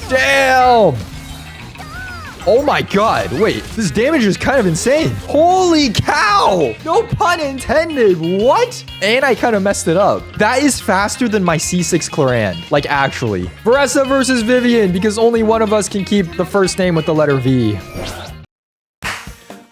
Damn! Oh my god, wait, this damage is kind of insane. Holy cow! No pun intended, what? And I kind of messed it up. That is faster than my C6 Claran, like actually. Varesa versus Vivian, because only one of us can keep the first name with the letter V.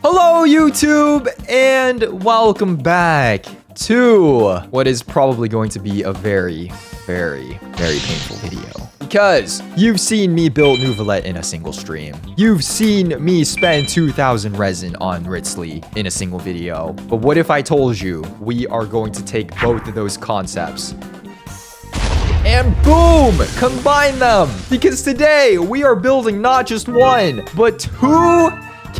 Hello, YouTube, and welcome back to what is probably going to be a very painful video. Because you've seen me build Nouvelette in a single stream. You've seen me spend 2,000 resin on Ritzley in a single video. But what if I told you we are going to take both of those concepts and boom, combine them? Because today we are building not just one, but two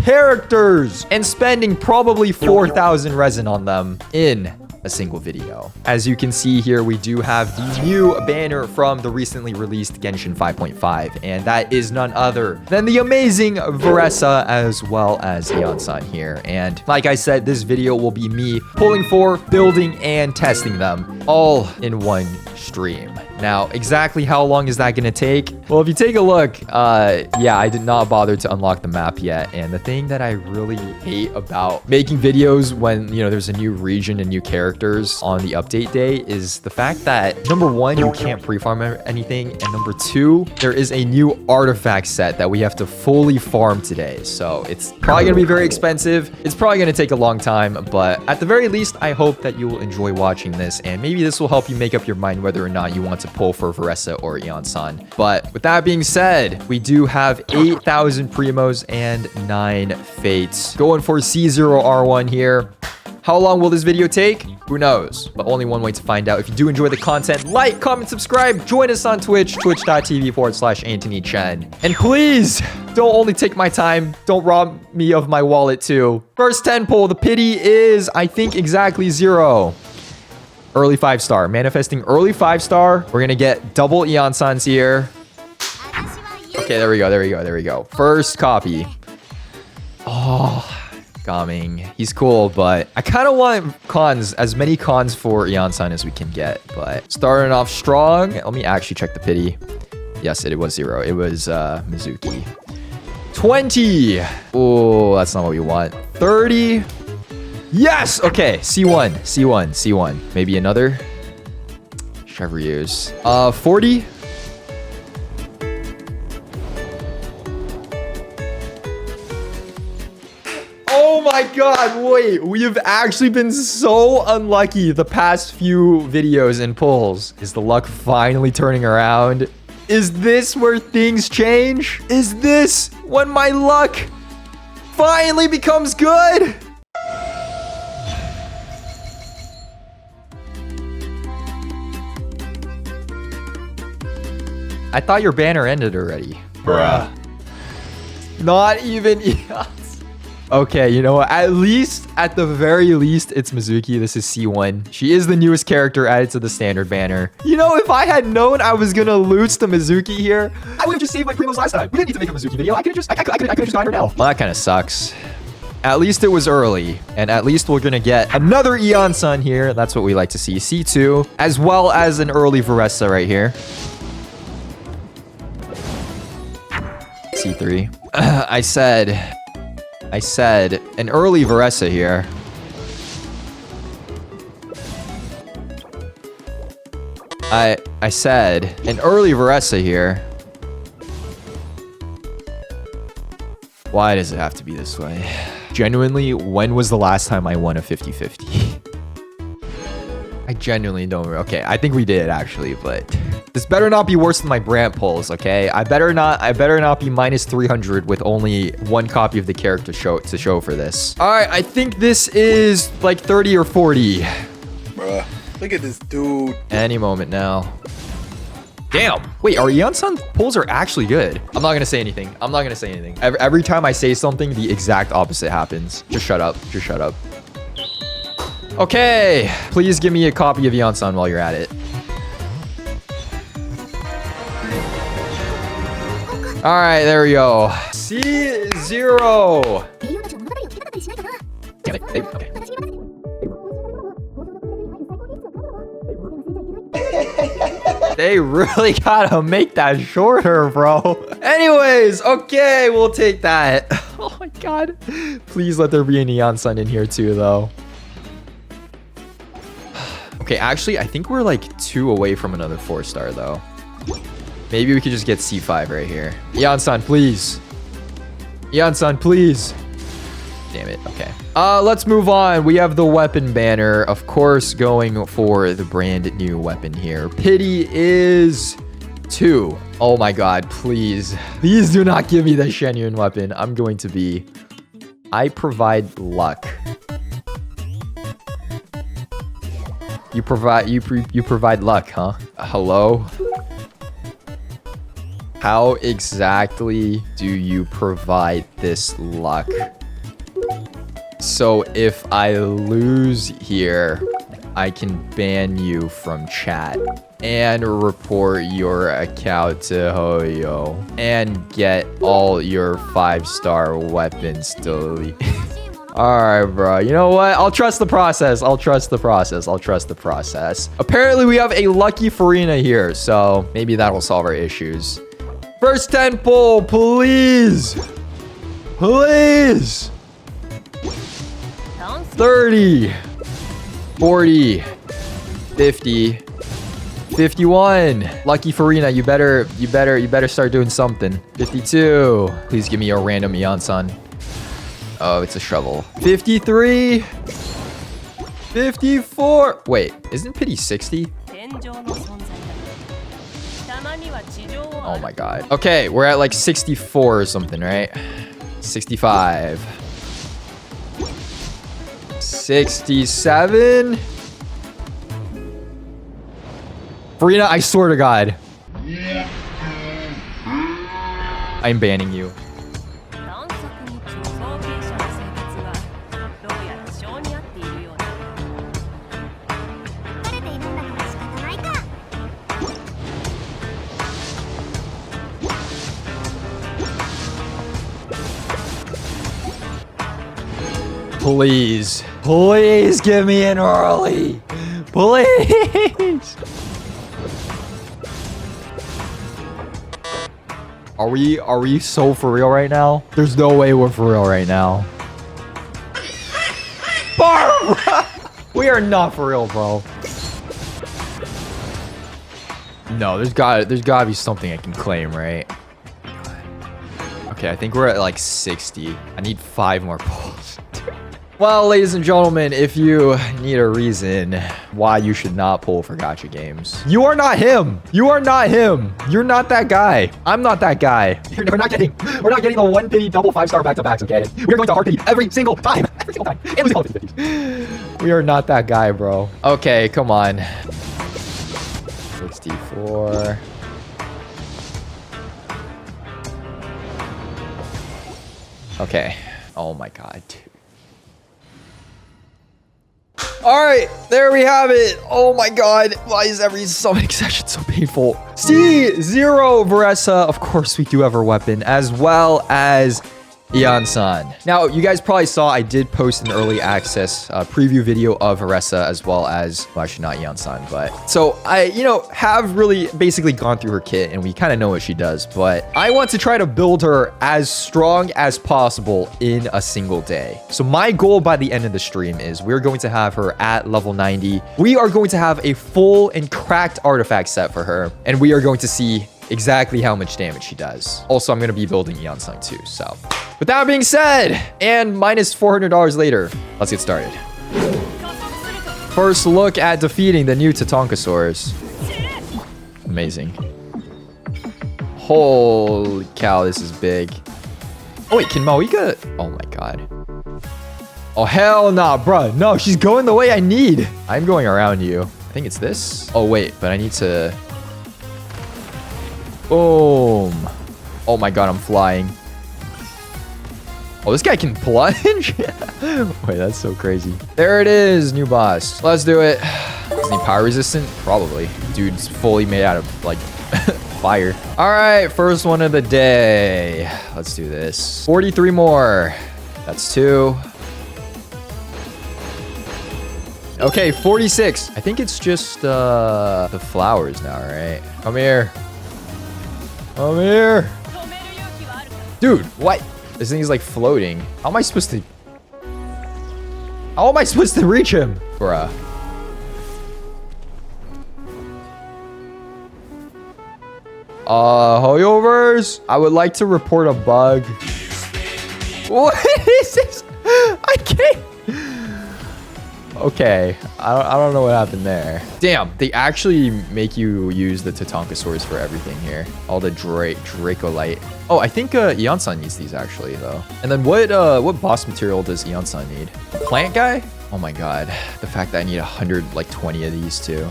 characters and spending probably 4,000 resin on them in a single video. As you can see here, we do have the new banner from the recently released Genshin 5.5, and that is none other than the amazing Varesa as well as Iansan here. And like I said, this video will be me pulling for, building, and testing them all in one stream. Now, exactly how long is that going to take? Well, if you take a look, yeah, I did not bother to unlock the map yet. And the thing that I really hate about making videos when, you know, there's a new region and new characters on the update day is the fact that, number one, you can't pre-farm anything. And number two, there is a new artifact set that we have to fully farm today. So it's probably going to be very expensive. It's probably going to take a long time. But at the very least, I hope that you will enjoy watching this. And maybe this will help you make up your mind whether or not you want to pull for Varesa or Iansan. But with that being said, we do have 8,000 Primos and 9 Fates. Going for C0R1 here. How long will this video take? Who knows? But only one way to find out. If you do enjoy the content, like, comment, subscribe, join us on Twitch, twitch.tv/antonychenn. And please, don't only take my time, don't rob me of my wallet too. First 10 pull, the pity is, I think, exactly 0. Early 5-star. Manifesting early 5-star. We're gonna get double Iansan's here. Okay, there we go. First copy. Oh, Gaming. He's cool, but I kind of want cons, as many cons for Iansan as we can get. But starting off strong. Let me actually check the pity. Yes, it was 0. It was Mizuki. 20. Oh, that's not what we want. 30. Yes! Okay, C1. Maybe another. Chevrieus. 40. Oh my god, wait. We have actually been so unlucky the past few videos and pulls. Is the luck finally turning around? Is this where things change? Is this when my luck finally becomes good? I thought your banner ended already. Bruh. Not even Iansan. Okay, you know what? At the very least, it's Mizuki. This is C1. She is the newest character added to the standard banner. You know, if I had known I was gonna lose to Mizuki here, I would have just saved my Primos last time. We didn't need to make a Mizuki video. I could have just gotten her now. Well, that kind of sucks. At least it was early, and at least we're gonna get another Iansan here. That's what we like to see. C2, as well as an early Varesa right here. C3. I said an early Varesa here. I said an early Varesa here. Why does it have to be this way? Genuinely, when was the last time I won a 50-50? I genuinely don't. Okay, I think we did actually, but this better not be worse than my Brant pulls, okay? I better not be minus 300 with only one copy of the character to show for this. All right, I think this is like 30 or 40. Bruh, look at this dude. Any moment now. Damn. Wait, our Iansan pulls are actually good. I'm not gonna say anything. Every time I say something, the exact opposite happens. Just shut up. Okay, please give me a copy of Iansan while you're at it. All right, there we go. C0. Damn it. Okay. They really gotta make that shorter, bro. Anyways, okay, we'll take that. Oh my god. Please let there be an Iansan in here too, though. Okay, actually, I think we're like 2 away from another 4-star, though. Maybe we could just get C5 right here. Iansan, please. Iansan, please. Damn it. Okay. Let's move on. We have the weapon banner. Of course, going for the brand new weapon here. Pity is 2. Oh my god, please. Please do not give me the Shenyun weapon. I'm going to be... I provide luck. You provide luck, huh? Hello? How exactly do you provide this luck? So if I lose here, I can ban you from chat and report your account to Hoyo and get all your 5-star weapons deleted. Alright, bro. You know what? I'll trust the process. I'll trust the process. I'll trust the process. Apparently, we have a lucky Farina here, so maybe that'll solve our issues. First 10 pull, please. Please. 30. 40. 50. 51. Lucky Farina, you better start doing something. 52. Please give me a random Iansan. Oh, it's a shovel. 53. 54. Wait, isn't pity 60? Oh my god. Okay, we're at like 64 or something, right? 65. 67. Farina, I swear to God. I'm banning you. Please. Please give me in early. Please. Are we so for real right now? There's no way we're for real right now. Barbara! We are not for real, bro. No, there's gotta be something I can claim, right? Okay, I think we're at like 60. I need 5 more pulls. Well, ladies and gentlemen, if you need a reason why you should not pull for gacha games, you are not him. You are not him. You're not that guy. I'm not that guy. We're not getting the 1 pity double 5-star back-to-backs, okay? We're going to hard pity every single time. Every single time. And losing all 50s. We are not that guy, bro. Okay, come on. 64. Okay. Oh my god, dude. All right, there we have it. Oh my god, why is every summoning session so painful? C0 Varesa, of course we do have her weapon, as well as Iansan. Now, you guys probably saw I did post an early access preview video of Varesa, as well as, well, actually not Iansan, but so I, have really basically gone through her kit and we kind of know what she does, but I want to try to build her as strong as possible in a single day. So my goal by the end of the stream is we're going to have her at level 90. We are going to have a full and cracked artifact set for her, and we are going to see exactly how much damage she does. Also, I'm going to be building Iansan too, so. With that being said, and minus $400 later, let's get started. First look at defeating the new Tatankasaurs. Amazing. Holy cow, this is big. Oh wait, can Maoika? Oh my god. Oh hell nah, bruh. No, she's going the way I need. I'm going around you. I think it's this. Oh wait, but I need to... Boom. Oh my god, I'm flying. Oh, this guy can plunge? Wait, that's so crazy. There it is, new boss. Let's do it. Is he power resistant? Probably. Dude's fully made out of, like, fire. All right, first one of the day. Let's do this. 43 more. That's 2. Okay, 46. I think it's just the flowers now, right? Come here. Come here. Dude, what? This thing is like floating. How am I supposed to... How am I supposed to reach him? Bruh. Hoyovers, I would like to report a bug. What is this? I can't. Okay, I don't know what happened there. Damn, they actually make you use the Tatankasaurs for everything here. All the Dracolite. Oh, I think Iansan needs these actually though. And then what boss material does Iansan need? A plant guy? Oh my god, the fact that I need 120 of these too.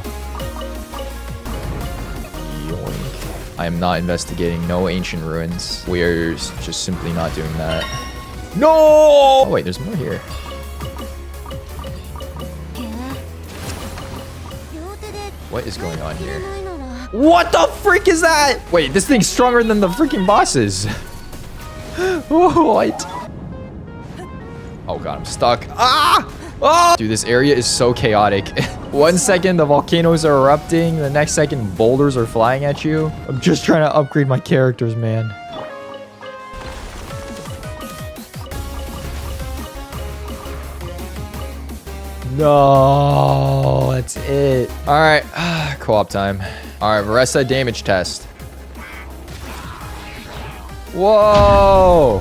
Yoink. I am not investigating no ancient ruins. We're just simply not doing that. No! Oh wait, there's more here. What is going on here? What the frick is that? Wait, this thing's stronger than the freaking bosses. What? Oh god, I'm stuck. Ah! Oh! Dude, this area is so chaotic. 1 second, the volcanoes are erupting. The next second, boulders are flying at you. I'm just trying to upgrade my characters, man. No, that's it. All right, co-op time. All right, Varesa damage test. Whoa.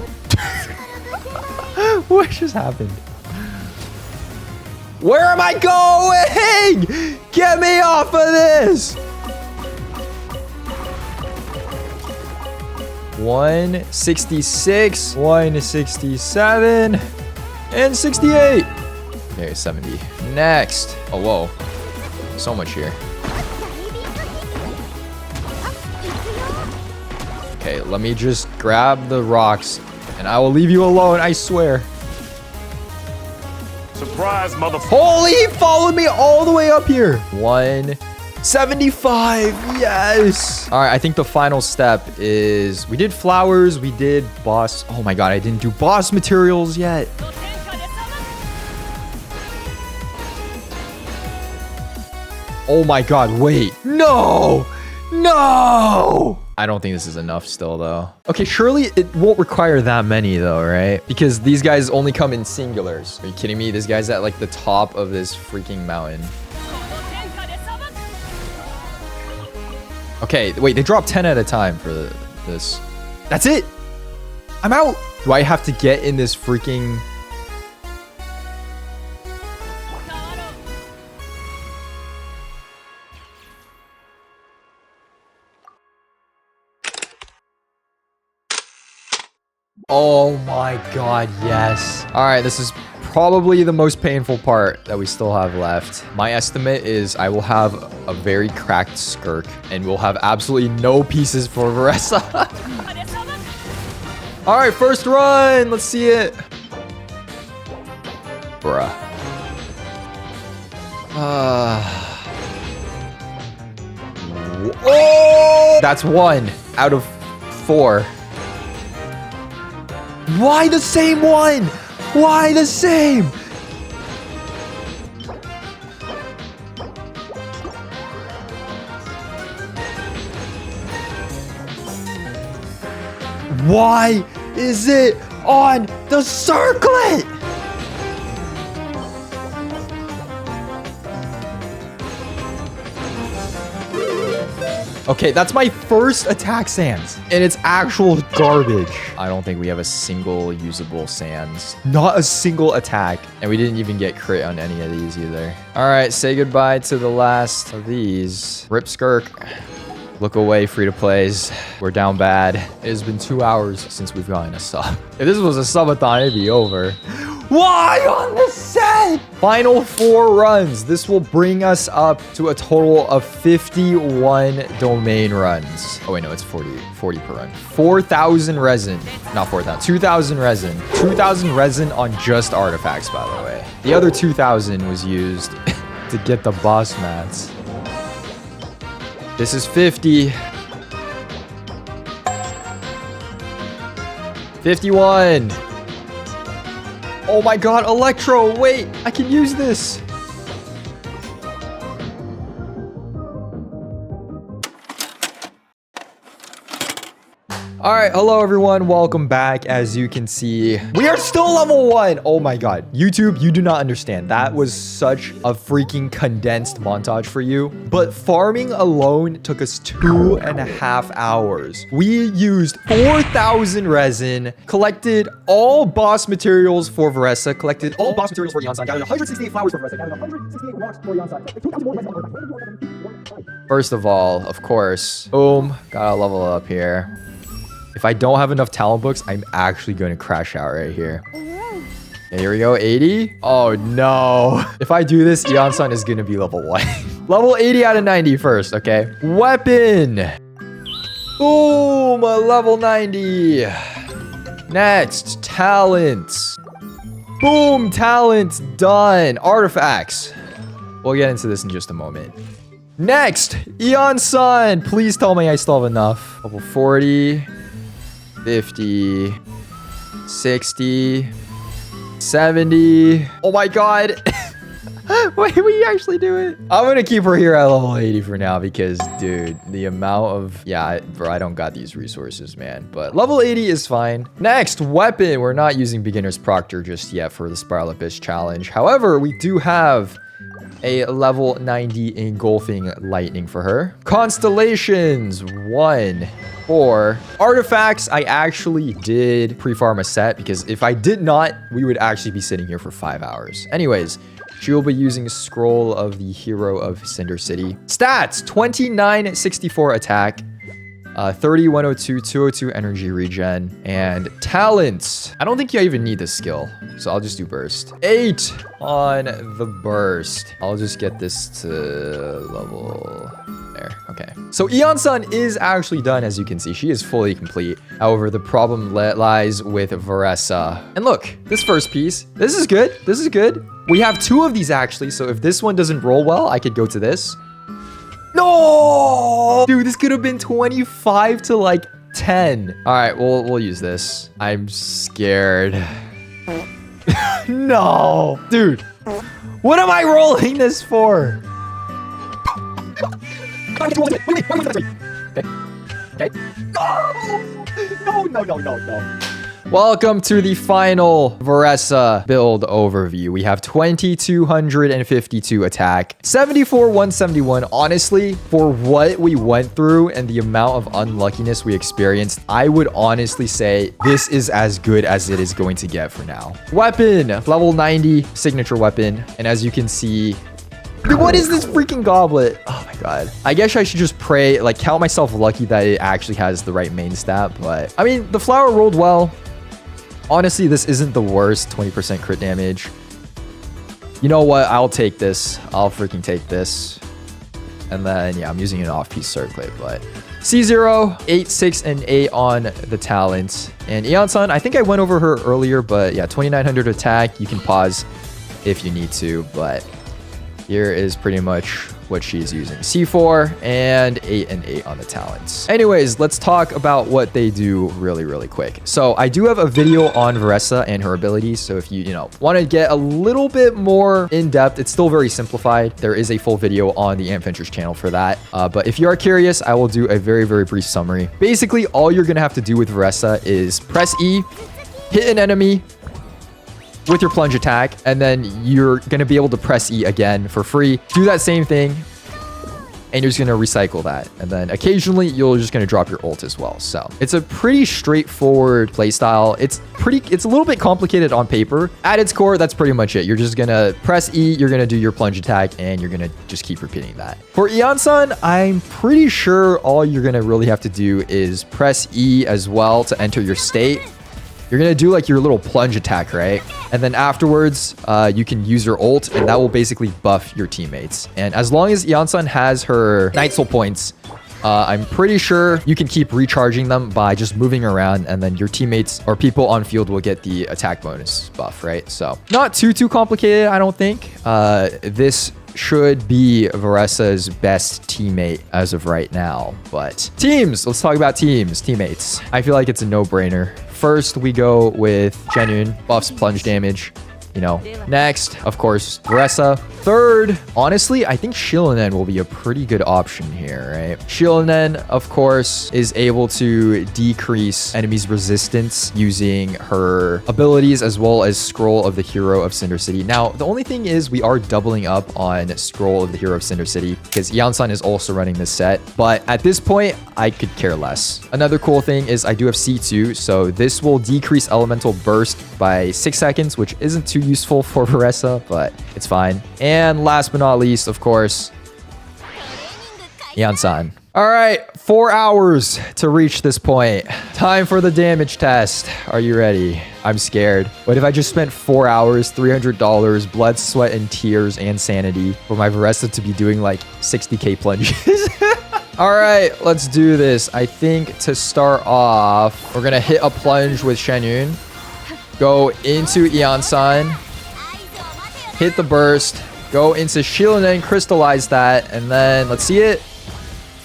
What just happened? Where am I going? Get me off of this. 166, 167, and 68. Okay, 70. Next. Oh, whoa. So much here. Okay, let me just grab the rocks and I will leave you alone, I swear. Surprise, motherfucker. Holy, he followed me all the way up here. 175. Yes. All right, I think the final step is we did flowers. We did boss. Oh my god, I didn't do boss materials yet. Oh my god, wait. No! No! I don't think this is enough still, though. Okay, surely it won't require that many, though, right? Because these guys only come in singulars. Are you kidding me? This guy's at, like, the top of this freaking mountain. Okay, wait, they drop 10 at a time for this. That's it! I'm out! Do I have to get in this freaking... Oh my god, yes. All right, this is probably the most painful part that we still have left. My estimate is I will have a very cracked skirk and we'll have absolutely no pieces for Varesa. All right, first run. Let's see it. Bruh. Oh! That's 1 out of 4. Why the same one? Why the same? Why is it on the circlet? Okay, that's my first attack sands, and it's actual garbage. I don't think we have a single usable sands. Not a single attack, and we didn't even get crit on any of these either. All right, say goodbye to the last of these. Rip skirk. Look away, free-to-plays. We're down bad. It has been 2 hours since we've gotten a sub. If this was a subathon, it'd be over. Why on the set? Final 4 runs. This will bring us up to a total of 51 domain runs. Oh wait, no, it's 40 per run. 4,000 resin. Not 4,000, 2,000 resin. 2,000 resin on just artifacts, by the way. The other 2,000 was used to get the boss mats. This is 50. 51. Oh my god, Electro, wait, I can use this. All right, hello everyone. Welcome back. As you can see, we are still level 1. Oh my god. YouTube, you do not understand. That was such a freaking condensed montage for you. But farming alone took us 2.5 hours. We used 4,000 resin, collected all boss materials for Varesa, collected all boss materials for Iansan, gathered 168 flowers for Varesa, gathered 168 rocks for Iansan, 2,000 more resin. First of all, of course, boom, gotta level up here. If I don't have enough talent books, I'm actually going to crash out right here. Okay, here we go, 80. Oh no. If I do this, Iansan is going to be level 1. Level 80 out of 90 first, okay? Weapon. Boom, level 90. Next, talents. Boom, talents done. Artifacts. We'll get into this in just a moment. Next, Iansan. Please tell me I still have enough. Level 40. 50, 60, 70. Oh my god. Wait, we actually do it? I'm gonna keep her here at level 80 for now because, dude, the amount of... Yeah, bro, I don't got these resources, man. But level 80 is fine. Next, weapon. We're not using Beginner's Proctor just yet for the Spiral Abyss challenge. However, we do have a level 90 engulfing lightning for her. Constellations, 1, 4. Artifacts, I actually did pre-farm a set because if I did not, we would actually be sitting here for 5 hours. Anyways, she will be using Scroll of the Hero of Cinder City. Stats, 2964 attack, 30, 102, 202 energy regen, and talents. I don't think you even need this skill, so I'll just do burst. 8 on the burst. I'll just get this to level... There. Okay. So Iansan is actually done, as you can see. She is fully complete. However, the problem lies with Varesa. And look, this first piece, this is good. This is good. We have 2 of these actually, so if this one doesn't roll well, I could go to this. No! Dude, this could have been 25 to like 10. All right, we'll use this. I'm scared. No. Dude, what am I rolling this for? Okay. No. Welcome to the final Varesa build overview. We have 2,252 attack, 74, 171. Honestly, for what we went through and the amount of unluckiness we experienced, I would honestly say this is as good as it is going to get for now. Weapon, level 90, signature weapon. And as you can see, what is this freaking goblet? Oh my god. I guess I should just pray, like count myself lucky that it actually has the right main stat. But I mean, the flower rolled well. Honestly, this isn't the worst 20% crit damage. You know what? I'll take this. I'll freaking take this. And then, yeah, I'm using an off-piece circlet, but... C0, 8, 6, and 8 on the talents. And Iansan, I think I went over her earlier, but yeah, 2,900 attack. You can pause if you need to, but here is pretty much what she's using. C4 and 8 and 8 on the talents. Anyways, let's talk about what they do really quick. So I do have a video on Varesa and her abilities. So if you want to get a little bit more in depth, it's still very simplified. There is a full video on the Adventures channel for that. But if you are curious, I will do a very brief summary. Basically, all you're going to have to do with Varesa is press E, hit an enemy with your plunge attack, and then you're going to be able to press E again for free. Do that same thing, and you're just going to recycle that. And then occasionally, you're just going to drop your ult as well. So it's a pretty straightforward playstyle. It's a little bit complicated on paper. At its core, that's pretty much it. You're just going to press E, you're going to do your plunge attack, and you're going to just keep repeating that. For Iansan, I'm pretty sure all you're going to really have to do is press E as well to enter your state. You're going to do like your little plunge attack, right? And then afterwards, you can use your ult, and that will basically buff your teammates. And as long as Iansan has her Night Soul points, I'm pretty sure you can keep recharging them by just moving around, and then your teammates or people on field will get the attack bonus buff, right? So not too complicated, I don't think. This should be Varesa's best teammate as of right now. But teams, let's talk about teammates. I feel like it's a no-brainer. First, we go with Genuine, buffs plunge damage. you know. Next, of course, Varesa. Third, honestly, I think Shilinen will be a pretty good option here, right? Shilinen, of course, is able to decrease enemies' resistance using her abilities as well as Scroll of the Hero of Cinder City. Now, the only thing is we are doubling up on Scroll of the Hero of Cinder City because Iansan is also running this set. But at this point, I could care less. Another cool thing is I do have C2, so this will decrease elemental burst by 6 seconds, which isn't too useful for Varesa, but it's fine. And last but not least, of course, Iansan. All right, 4 hours to reach this point. Time for the damage test. Are you ready? I'm scared. What if I just spent 4 hours, $300, blood, sweat, and tears, and sanity for my Varesa to be doing like 60k plunges? All right, let's do this. I think to start off, we're gonna hit a plunge with Shenyun. Go into Iansan. Hit the burst. Go into Shilinen, crystallize that, and then let's see it.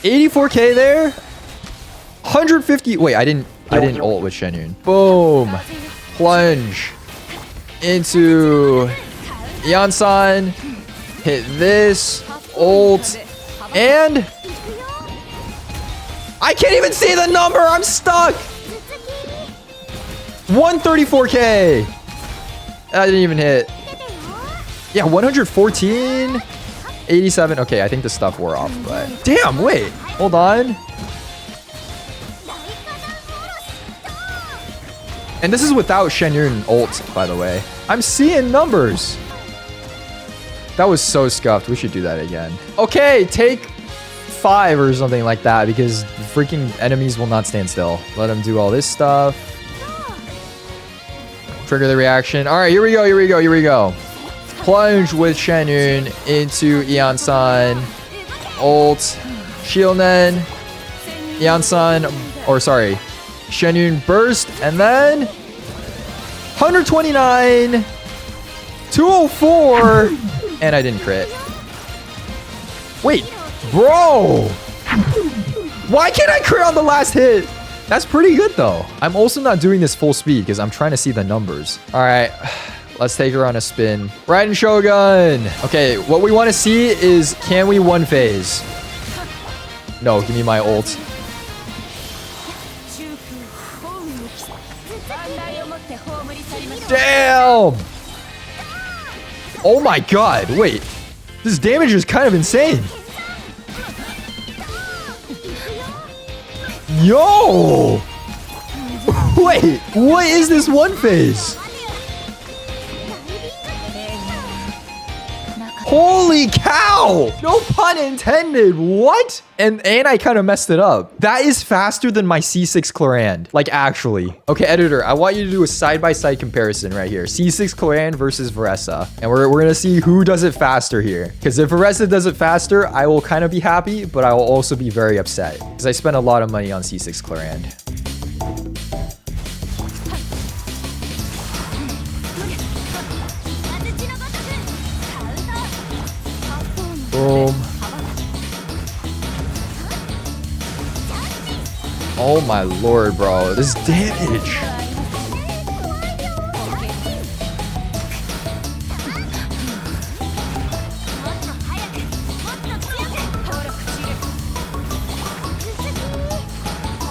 84k there. 150. Wait, I didn't ult with Shenyun. Boom. Plunge into Iansan. Hit this. Ult. And I can't even see the number. I'm stuck. 134k. I didn't even hit. Yeah, 114. 87. Okay, I think the stuff wore off, but damn, wait. Hold on. And this is without Shenyun ult, by the way. I'm seeing numbers. That was so scuffed. We should do that again. Okay, take 5 or something like that because freaking enemies will not stand still. Let them do all this stuff. Trigger the reaction. All right, here we go, here we go, here we go. Plunge with Shenyun into Iansan. Ult. Shilnen. Iansan. Or sorry. Shenyun burst. And then 129. 204. And I didn't crit. Wait. Bro. Why can't I crit on the last hit? That's pretty good though. I'm also not doing this full speed because I'm trying to see the numbers. All right. Let's take her on a spin. Raiden Shogun. Okay, what we want to see is, can we one phase? No, give me my ult. Damn! Oh my god, wait. This damage is kind of insane. Yo! Wait, what is this one phase? Holy cow! No pun intended. What? And I kind of messed it up. That is faster than my C6 Clorand. Like, actually. Okay, editor, I want you to do a side-by-side comparison right here. C6 Clorand versus Varesa. And we're going to see who does it faster here. Because if Varesa does it faster, I will kind of be happy, but I will also be very upset. Because I spent a lot of money on C6 Clorand. Boom. Oh my lord, bro. This damage.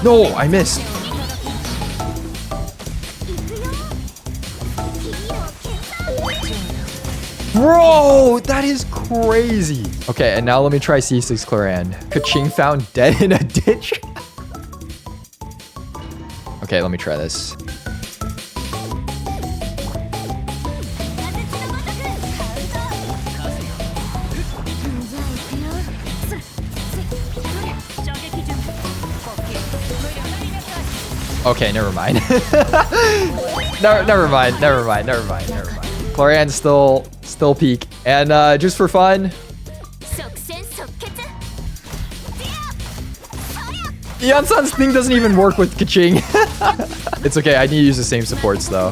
No, I missed. Bro, that is crazy. Okay, and now let me try C6 Clorand. Kaching found dead in a ditch. Okay, let me try this. Okay, never mind. Never mind. Clorand's still peak. And just for fun, Iansan's thing doesn't even work with Kaching. It's okay, I need to use the same supports though.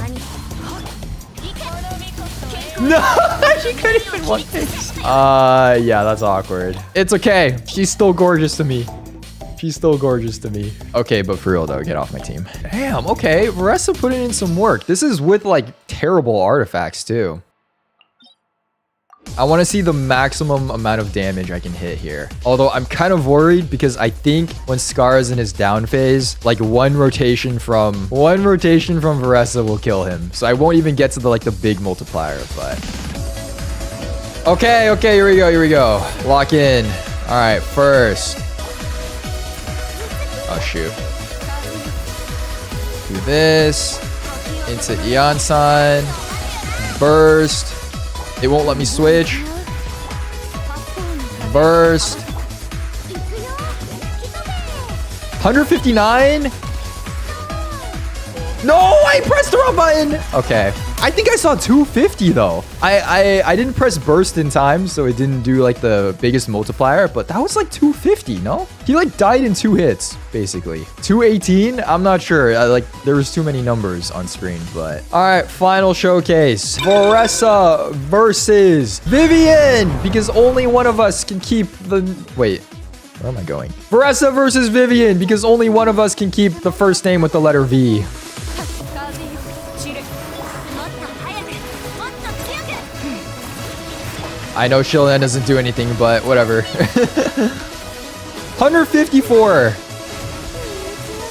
No, she couldn't even one face. Yeah, that's awkward. It's okay, she's still gorgeous to me. She's still gorgeous to me. Okay, but for real though, get off my team. Damn, okay. Varesa putting in some work. This is with like terrible artifacts too. I want to see the maximum amount of damage I can hit here. Although I'm kind of worried because I think when Scar is in his down phase, like one rotation from Varesa will kill him. So I won't even get to the big multiplier, but okay, here we go. Lock in. All right, first. Oh shoot. Do this into Iansan. Burst. It won't let me switch. Burst. 159? No, I pressed the wrong button. Okay. I think I saw 250 though. I didn't press burst in time, so it didn't do like the biggest multiplier, but that was like 250, no? He like died in 2 hits, basically. 218? I'm not sure. There was too many numbers on screen, but all right, final showcase. Varesa versus Vivian, because only one of us can keep the... Wait, where am I going? Varesa versus Vivian, because only one of us can keep the first name with the letter V. I know Shilen doesn't do anything, but whatever. 154.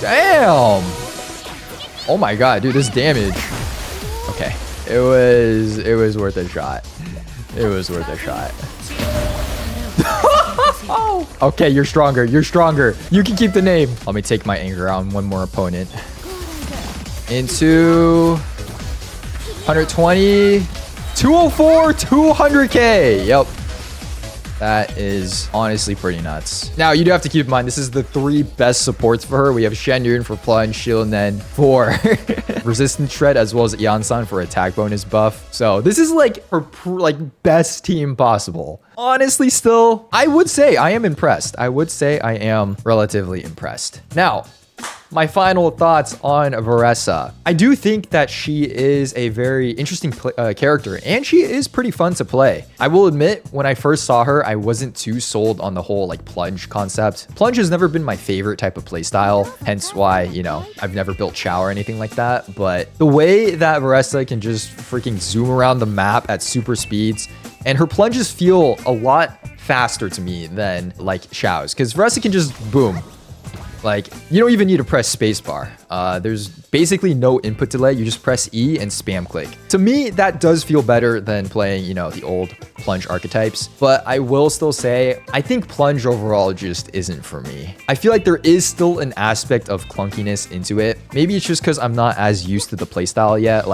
Damn. Oh my god, dude, this damage. Okay. It was worth a shot. It was worth a shot. Okay, you're stronger. You're stronger. You can keep the name. Let me take my anger on one more opponent. Into 120. 204, 200k. Yep. That is honestly pretty nuts. Now, you do have to keep in mind, this is the 3 best supports for her. We have Shen Yun for plunge, Shilen for resistance shred, as well as Iansan for attack bonus buff. So this is like her best team possible. Honestly, still, I would say I am impressed. I would say I am relatively impressed. Now, my final thoughts on Varesa. I do think that she is a very interesting character, and she is pretty fun to play. I will admit, when I first saw her, I wasn't too sold on the whole plunge concept. Plunge has never been my favorite type of playstyle, hence why, you know, I've never built Chow or anything like that. But the way that Varesa can just freaking zoom around the map at super speeds, and her plunges feel a lot faster to me than Chow's, because Varesa can just boom. You don't even need to press spacebar. There's basically no input delay. You just press E and spam click. To me, that does feel better than playing, you know, the old plunge archetypes. But I will still say, I think plunge overall just isn't for me. I feel like there is still an aspect of clunkiness into it. Maybe it's just because I'm not as used to the playstyle yet.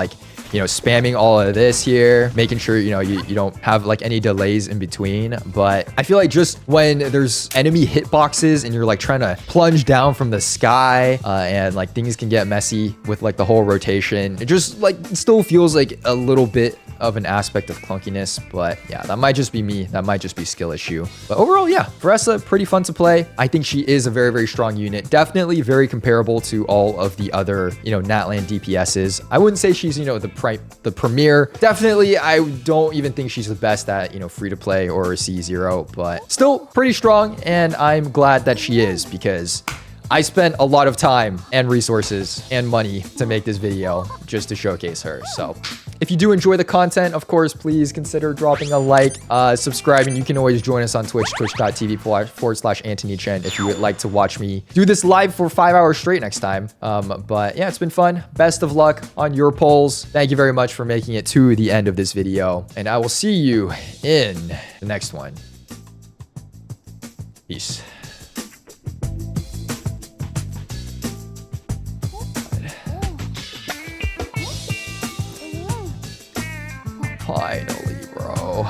You know, spamming all of this here, making sure, you know, you don't have any delays in between. But I feel like just when there's enemy hitboxes and you're trying to plunge down from the sky and things can get messy with the whole rotation, it just it still feels like a little bit of an aspect of clunkiness. But yeah, that might just be me. That might just be skill issue. But overall, yeah, Varesa, pretty fun to play. I think she is a very, very strong unit. Definitely very comparable to all of the other, you know, Natlan DPSs. I wouldn't say she's, you know, the premier. Definitely, I don't even think she's the best at, you know, free to play or C0, but still pretty strong. And I'm glad that she is, because I spent a lot of time and resources and money to make this video just to showcase her. So if you do enjoy the content, of course, please consider dropping a like, subscribing. You can always join us on Twitch, twitch.tv/antonychenn if you would like to watch me do this live for 5 hours straight next time. But yeah, it's been fun. Best of luck on your polls. Thank you very much for making it to the end of this video, and I will see you in the next one. Peace. Finally, bro.